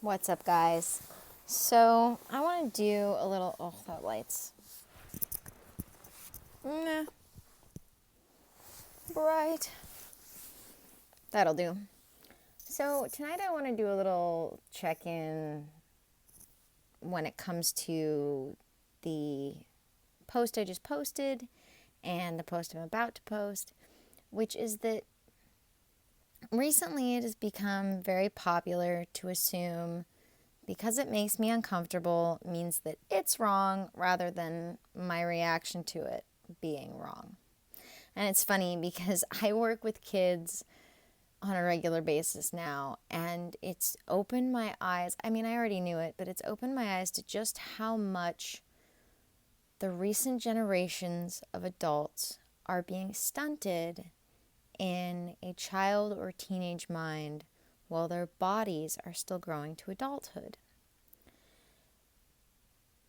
What's up, guys? So, I want to do a little. Oh, that light's. Nah, bright. That'll do. So, tonight I want to do a little check in when it comes to the post I just posted and the post I'm about to post, which is that recently it has become very popular to assume because it makes me uncomfortable means that it's wrong rather than my reaction to it being wrong. And it's funny because I work with kids on a regular basis now, and it's opened my eyes. I mean, I already knew it, but it's opened my eyes to just how much the recent generations of adults are being stunted in a child or teenage mind while their bodies are still growing to adulthood.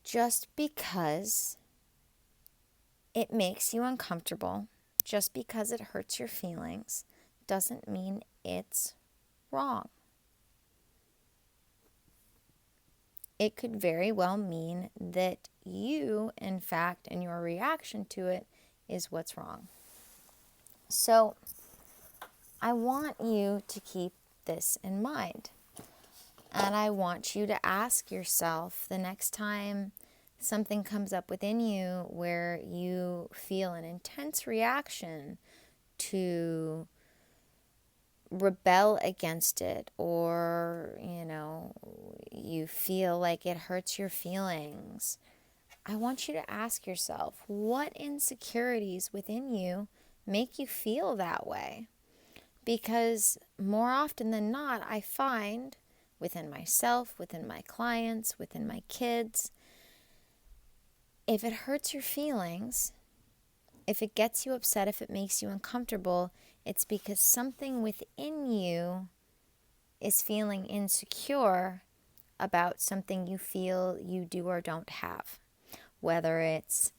Just because it makes you uncomfortable, just because it hurts your feelings, doesn't mean it's wrong. It could very well mean that you, in fact, and your reaction to it is what's wrong. So, I want you to keep this in mind. And I want you to ask yourself the next time something comes up within you where you feel an intense reaction to rebel against it, or, you feel like it hurts your feelings. I want you to ask yourself, what insecurities within you make you feel that way? Because more often than not, I find within myself, within my clients, within my kids, if it hurts your feelings, if it gets you upset, if it makes you uncomfortable, it's because something within you is feeling insecure about something you feel you do or don't have. Whether it's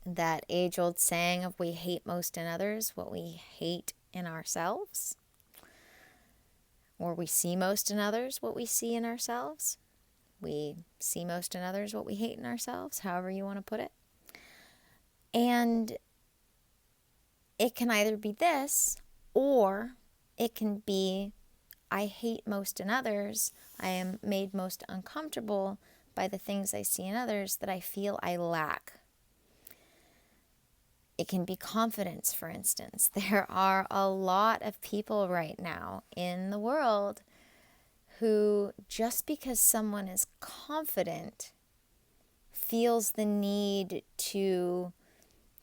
that age-old saying of we hate most in others what we hate in ourselves, or we see most in others what we see in ourselves. We see most in others what we hate in ourselves, however you want to put it. And it can either be this, or it can be, I hate most in others. I am made most uncomfortable by the things I see in others that I feel I lack. It can be confidence, for instance. There are a lot of people right now in the world who, just because someone is confident, feels the need to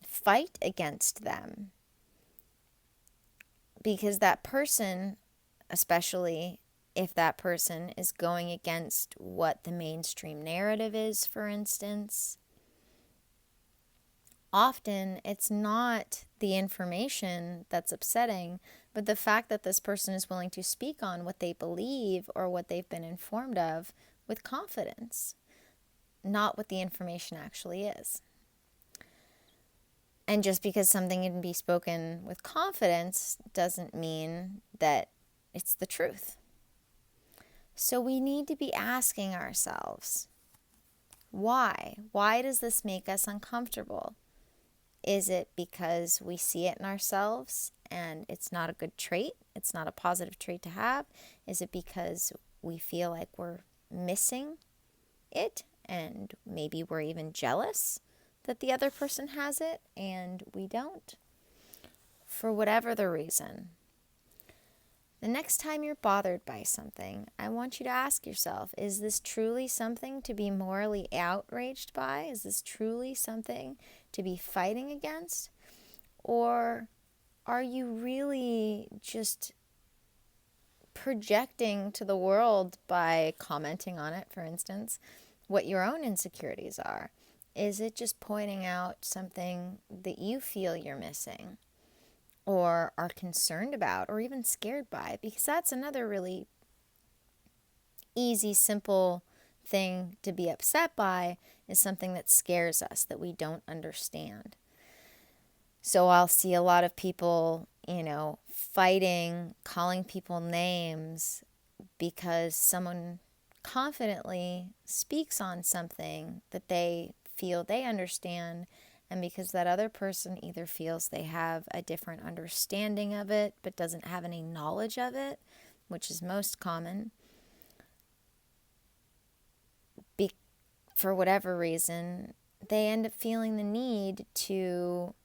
fight against them. Because that person, especially if that person is going against what the mainstream narrative is, for instance, often it's not the information that's upsetting, but the fact that this person is willing to speak on what they believe or what they've been informed of with confidence, not what the information actually is. And just because something can be spoken with confidence doesn't mean that it's the truth. So we need to be asking ourselves, why? Why does this make us uncomfortable? Is it because we see it in ourselves and it's not a good trait? It's not a positive trait to have? Is it because we feel like we're missing it and maybe we're even jealous that the other person has it and we don't? For whatever the reason, the next time you're bothered by something, I want you to ask yourself, is this truly something to be morally outraged by? Is this truly something to be fighting against? Or are you really just projecting to the world by commenting on it, for instance, what your own insecurities are? Is it just pointing out something that you feel you're missing or are concerned about or even scared by? Because that's another really easy, simple thing to be upset by, is something that scares us, that we don't understand. So I'll see a lot of people, fighting, calling people names because someone confidently speaks on something that they feel they understand, and because that other person either feels they have a different understanding of it but doesn't have any knowledge of it, which is most common, for whatever reason, they end up feeling the need to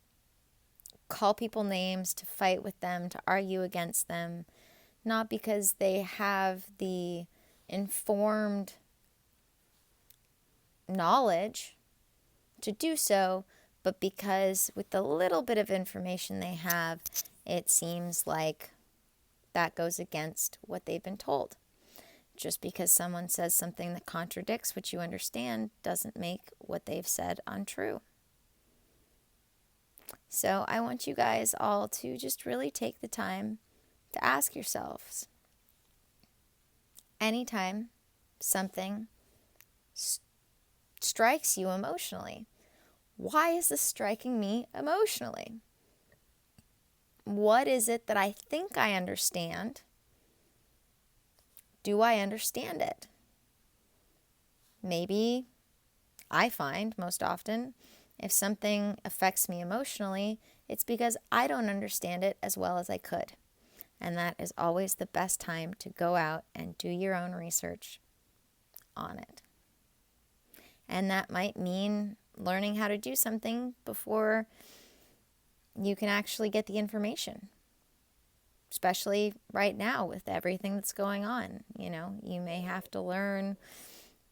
call people names, to fight with them, to argue against them, not because they have the informed knowledge to do so, but because with the little bit of information they have, it seems like that goes against what they've been told. Just because someone says something that contradicts what you understand doesn't make what they've said untrue. So I want you guys all to just really take the time to ask yourselves, anytime something strikes you emotionally, why is this striking me emotionally? What is it that I think I understand? Do I understand it? Maybe I find most often if something affects me emotionally, it's because I don't understand it as well as I could. And that is always the best time to go out and do your own research on it. And that might mean learning how to do something before you can actually get the information. Especially right now with everything that's going on. You may have to learn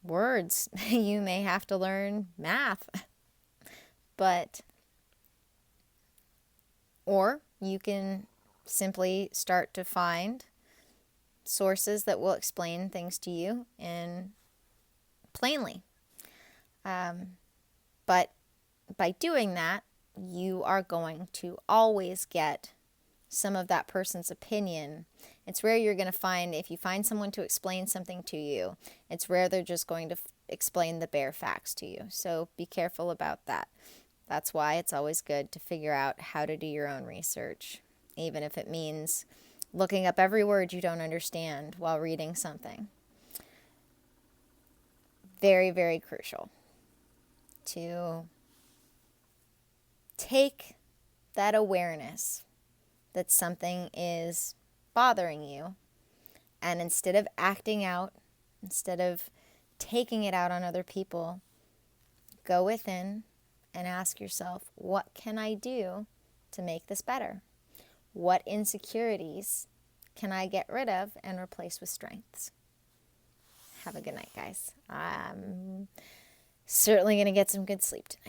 words. You may have to learn math. Or you can simply start to find sources that will explain things to you in plainly. But by doing that, you are going to always get some of that person's opinion. It's rare you're going to find, if you find someone to explain something to you, it's rare they're just going to explain the bare facts to you. So be careful about that. That's why it's always good to figure out how to do your own research, even if it means looking up every word you don't understand while reading something. Very, very crucial to take that awareness that something is bothering you, and instead of acting out, instead of taking it out on other people, go within and ask yourself, what can I do to make this better? What insecurities can I get rid of and replace with strengths? Have a good night, guys. I'm certainly going to get some good sleep tonight.